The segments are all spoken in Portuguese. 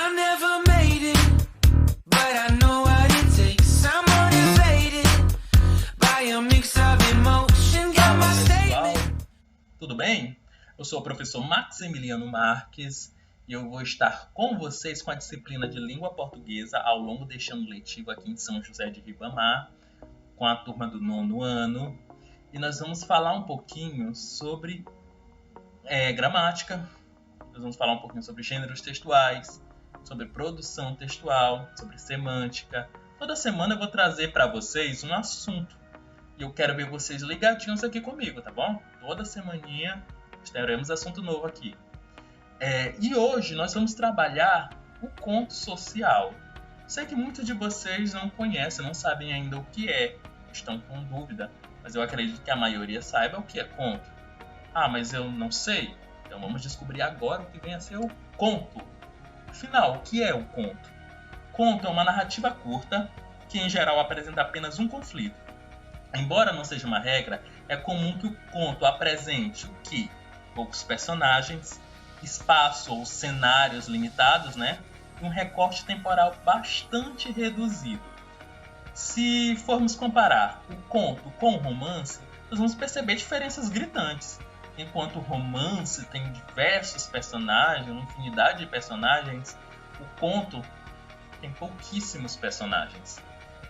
I never made it, but I know what it takes. I'm motivated by a mix of emotion. Got my Pessoal, statement. tudo bem? Eu sou o professor Maximiliano Marques e eu vou estar com vocês com a disciplina de língua portuguesa ao longo deste ano letivo aqui em São José de Ribamar, com a turma do 9º ano. E nós vamos falar um pouquinho sobre gramática, nós vamos falar um pouquinho sobre gêneros textuais, sobre produção textual, sobre semântica. Toda semana eu vou trazer para vocês um assunto. E eu quero ver vocês ligadinhos aqui comigo, tá bom? Toda semaninha teremos assunto novo aqui. E hoje nós vamos trabalhar o conto social. Sei que muitos de vocês não conhecem, não sabem ainda o que é, estão com dúvida, mas eu acredito que a maioria saiba o que é conto. Ah, mas eu não sei. Então vamos descobrir agora o que vem a ser o conto. Afinal, o que é o conto? Conto é uma narrativa curta que em geral apresenta apenas um conflito. Embora não seja uma regra, é comum que o conto apresente o que? Poucos personagens, espaço ou cenários limitados, né? E um recorte temporal bastante reduzido. Se formos comparar o conto com o romance, nós vamos perceber diferenças gritantes. Enquanto o romance tem diversos personagens, uma infinidade de personagens, o conto tem pouquíssimos personagens.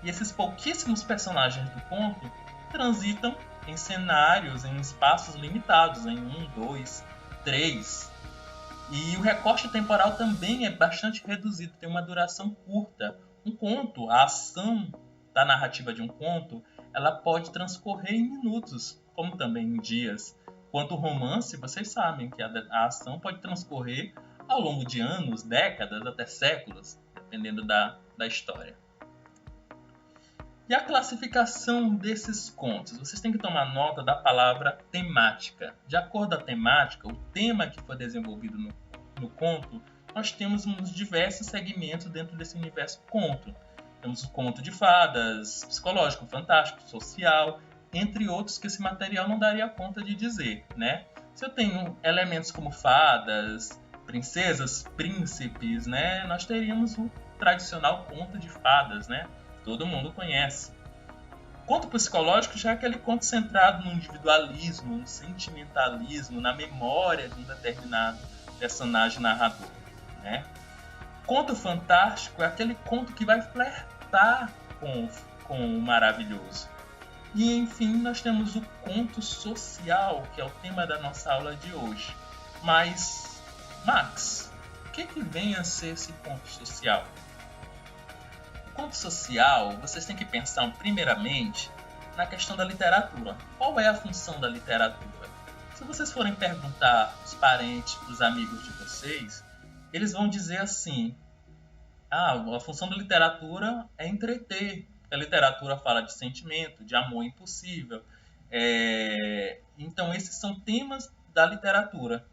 E esses pouquíssimos personagens do conto transitam em cenários, em espaços limitados, em 1, 2, 3. E o recorte temporal também é bastante reduzido, tem uma duração curta. Um conto, a ação da narrativa de um conto, ela pode transcorrer em minutos, como também em dias. Quanto ao romance, vocês sabem que a ação pode transcorrer ao longo de anos, décadas, até séculos, dependendo da história. E a classificação desses contos? Vocês têm que tomar nota da palavra temática. De acordo com a temática, o tema que foi desenvolvido no conto, nós temos uns diversos segmentos dentro desse universo conto. Temos o conto de fadas, psicológico, fantástico, social, entre outros que esse material não daria conta de dizer, né? Se eu tenho elementos como fadas, princesas, príncipes, né? Nós teríamos o tradicional conto de fadas, né? Todo mundo conhece. Conto psicológico já é aquele conto centrado no individualismo, no sentimentalismo, na memória de um determinado personagem narrador, né? Conto fantástico é aquele conto que vai flertar com o maravilhoso. E, enfim, nós temos o conto social, que é o tema da nossa aula de hoje. Mas, Max, o que vem a ser esse conto social? O conto social, vocês têm que pensar primeiramente na questão da literatura. Qual é a função da literatura? Se vocês forem perguntar aos parentes, para os amigos de vocês, eles vão dizer assim: a função da literatura é entreter. A literatura fala de sentimento, de amor impossível. Então, esses são temas da literatura.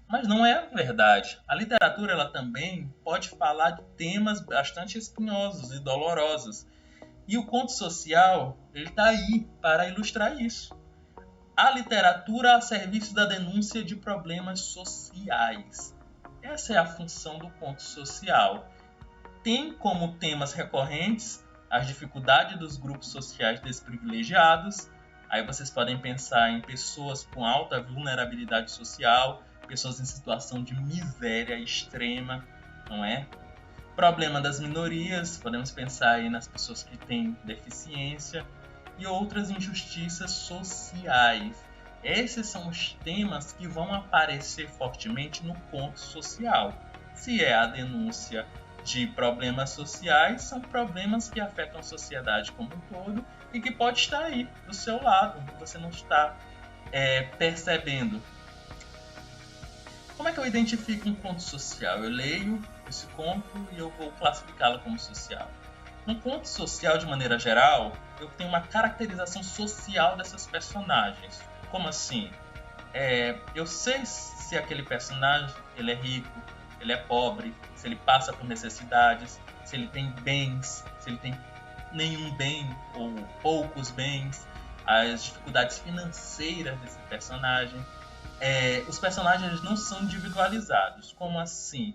Mas não é verdade. A literatura ela também pode falar de temas bastante espinhosos e dolorosos. E o conto social está aí para ilustrar isso. A literatura a serviço da denúncia de problemas sociais. Essa é a função do conto social. Tem como temas recorrentes as dificuldades dos grupos sociais desprivilegiados. Aí vocês podem pensar em pessoas com alta vulnerabilidade social, pessoas em situação de miséria extrema, não é? Problema das minorias, podemos pensar aí nas pessoas que têm deficiência e outras injustiças sociais. Esses são os temas que vão aparecer fortemente no conto social. Se é a denúncia de problemas sociais, são problemas que afetam a sociedade como um todo e que pode estar aí do seu lado, que você não está percebendo. Como é que eu identifico um conto social? Eu leio esse conto e eu vou classificá-lo como social. Um conto social, de maneira geral, eu tenho uma caracterização social dessas personagens. Como assim? Eu sei se aquele personagem ele é rico, ele é pobre, se ele passa por necessidades, se ele tem bens, se ele tem nenhum bem ou poucos bens, as dificuldades financeiras desse personagem. Os personagens não são individualizados. Como assim?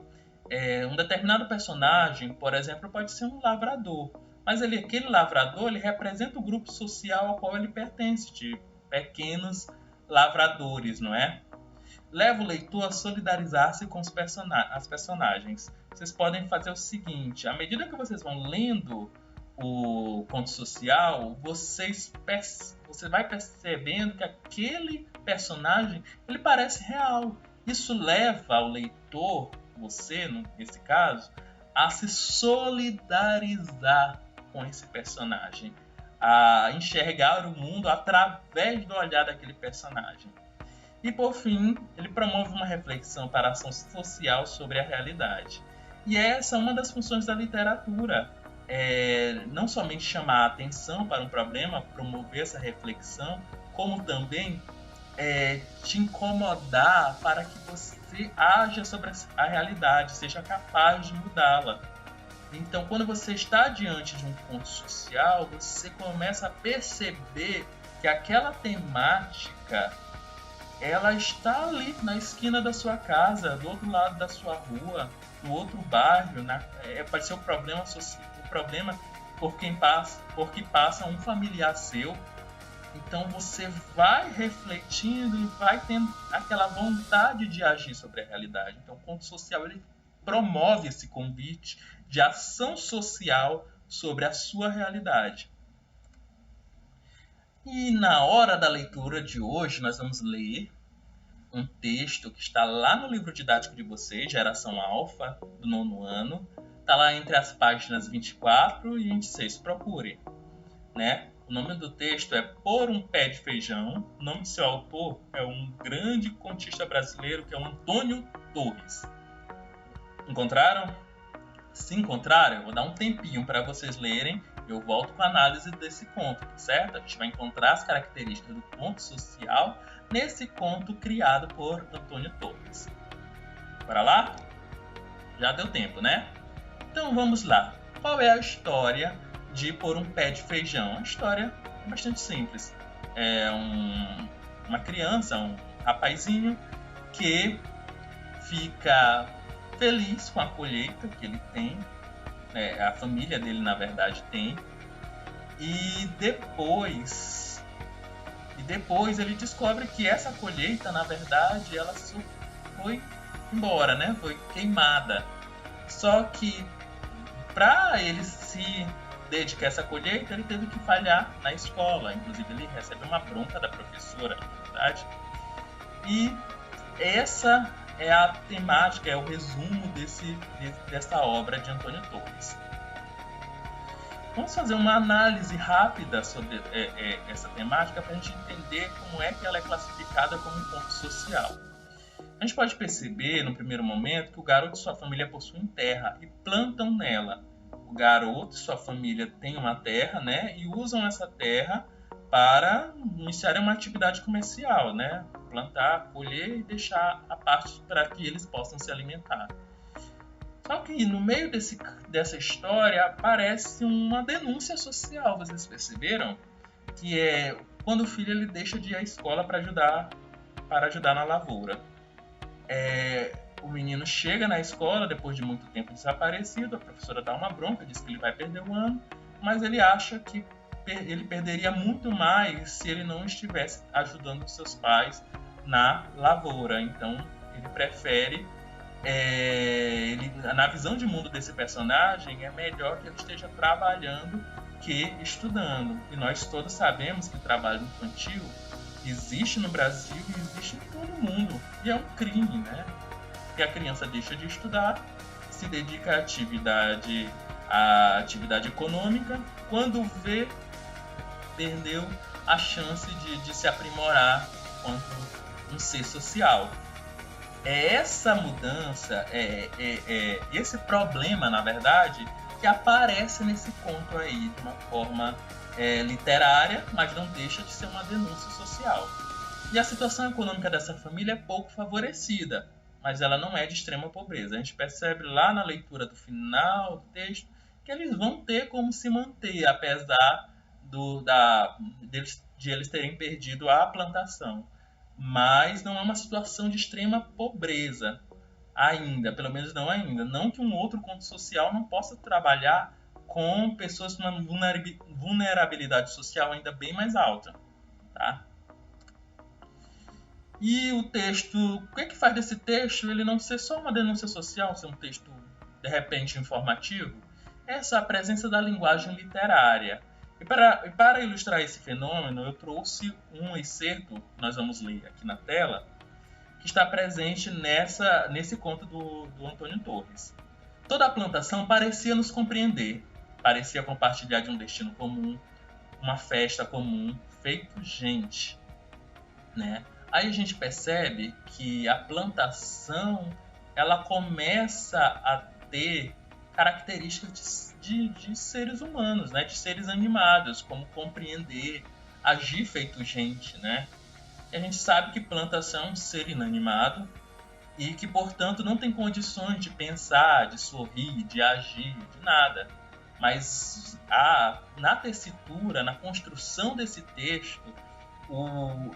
Um determinado personagem, por exemplo, pode ser um lavrador, mas aquele lavrador ele representa o grupo social ao qual ele pertence, de pequenos lavradores, não é? Leva o leitor a solidarizar-se com as personagens. Vocês podem fazer o seguinte: à medida que vocês vão lendo o conto social, você vai percebendo que aquele personagem ele parece real. Isso leva o leitor, você nesse caso, a se solidarizar com esse personagem, a enxergar o mundo através do olhar daquele personagem. E por fim, ele promove uma reflexão para a ação social sobre a realidade. E essa é uma das funções da literatura. Não somente chamar a atenção para um problema, promover essa reflexão, como também te incomodar para que você haja sobre a realidade, seja capaz de mudá-la. Então, quando você está diante de um conto social, você começa a perceber que aquela temática ela está ali na esquina da sua casa, do outro lado da sua rua, no outro bairro, pode ser o problema por que passa um familiar seu. Então você vai refletindo e vai tendo aquela vontade de agir sobre a realidade. Então o conto social ele promove esse convite de ação social sobre a sua realidade. E na hora da leitura de hoje, nós vamos ler um texto que está lá no livro didático de vocês, Geração Alfa, do 9º ano. Está lá entre as páginas 24 e 26. Procure, né? O nome do texto é Por um Pé de Feijão. O nome do seu autor é um grande contista brasileiro, que é o Antônio Torres. Encontraram? Se encontraram, eu vou dar um tempinho para vocês lerem. Eu volto com a análise desse conto, certo? A gente vai encontrar as características do conto social nesse conto criado por Antônio Torres. Bora lá? Já deu tempo, né? Então vamos lá. Qual é a história de Por um Pé de Feijão? A história é bastante simples. É uma criança, um rapazinho que fica feliz com a colheita que ele tem. A família dele, na verdade, tem. E depois ele descobre que essa colheita, na verdade, ela foi embora, né? Foi queimada. Só que para ele se dedicar a essa colheita, ele teve que falhar na escola. Inclusive, ele recebe uma bronca da professora, na verdade. E essa é a temática, é o resumo dessa obra de Antônio Torres. Vamos fazer uma análise rápida sobre essa temática para a gente entender como é que ela é classificada como um conto social. A gente pode perceber, no primeiro momento, que o garoto e sua família possuem terra e plantam nela. O garoto e sua família têm uma terra, né, e usam essa terra para iniciar uma atividade comercial, né? Plantar, colher e deixar a parte para que eles possam se alimentar. Só que no meio dessa história aparece uma denúncia social, vocês perceberam? Que é quando o filho ele deixa de ir à escola para ajudar na lavoura. O menino chega na escola depois de muito tempo desaparecido, a professora dá uma bronca, diz que ele vai perder o ano, mas ele acha que ele perderia muito mais se ele não estivesse ajudando seus pais na lavoura. Então ele prefere, na visão de mundo desse personagem, é melhor que ele esteja trabalhando que estudando. E nós todos sabemos que o trabalho infantil existe no Brasil e existe em todo o mundo. E é um crime, né? Porque a criança deixa de estudar, se dedica à atividade econômica, quando vê, perdeu a chance de se aprimorar enquanto um ser social. É essa mudança, esse problema, na verdade, que aparece nesse conto aí, de uma forma literária, mas não deixa de ser uma denúncia social. E a situação econômica dessa família é pouco favorecida, mas ela não é de extrema pobreza. A gente percebe lá na leitura do final do texto que eles vão ter como se manter, apesar de eles terem perdido a plantação. Mas não é uma situação de extrema pobreza. ainda, pelo menos não ainda. Não que um outro conto social não possa trabalhar com pessoas com uma vulnerabilidade social ainda bem mais alta, tá? E o texto, o que é que faz desse texto ele não ser só uma denúncia social, ser um texto de repente informativo? Essa é a presença da linguagem literária. E para ilustrar esse fenômeno, eu trouxe um excerto, nós vamos ler aqui na tela, que está presente nesse conto do Antônio Torres. Toda a plantação parecia nos compreender, parecia compartilhar de um destino comum, uma festa comum, feito gente, né? Aí a gente percebe que a plantação ela começa a ter características de seres humanos, né? De seres animados, como compreender, agir feito gente, né? E a gente sabe que plantação é um ser inanimado e que, portanto, não tem condições de pensar, de sorrir, de agir, de nada. Mas na tessitura, na construção desse texto,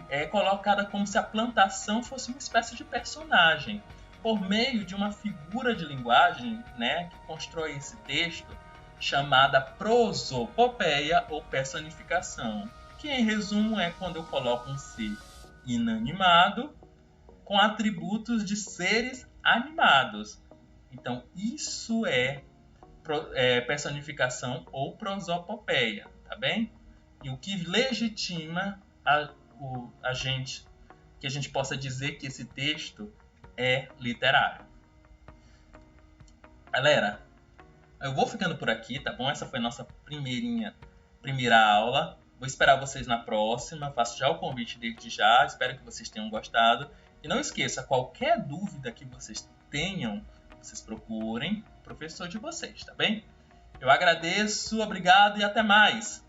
é colocada como se a plantação fosse uma espécie de personagem, por meio de uma figura de linguagem, né, que constrói esse texto, chamada prosopopeia ou personificação, que em resumo é quando eu coloco um ser inanimado com atributos de seres animados. Então isso é personificação ou prosopopeia, tá bem? E o que legitima a gente, que a gente possa dizer que esse texto é literário. Galera, eu vou ficando por aqui, tá bom? Essa foi a nossa primeira aula. Vou esperar vocês na próxima. Faço já o convite desde já. Espero que vocês tenham gostado. E não esqueça, qualquer dúvida que vocês tenham, vocês procurem o professor de vocês, tá bem? Eu agradeço, obrigado e até mais!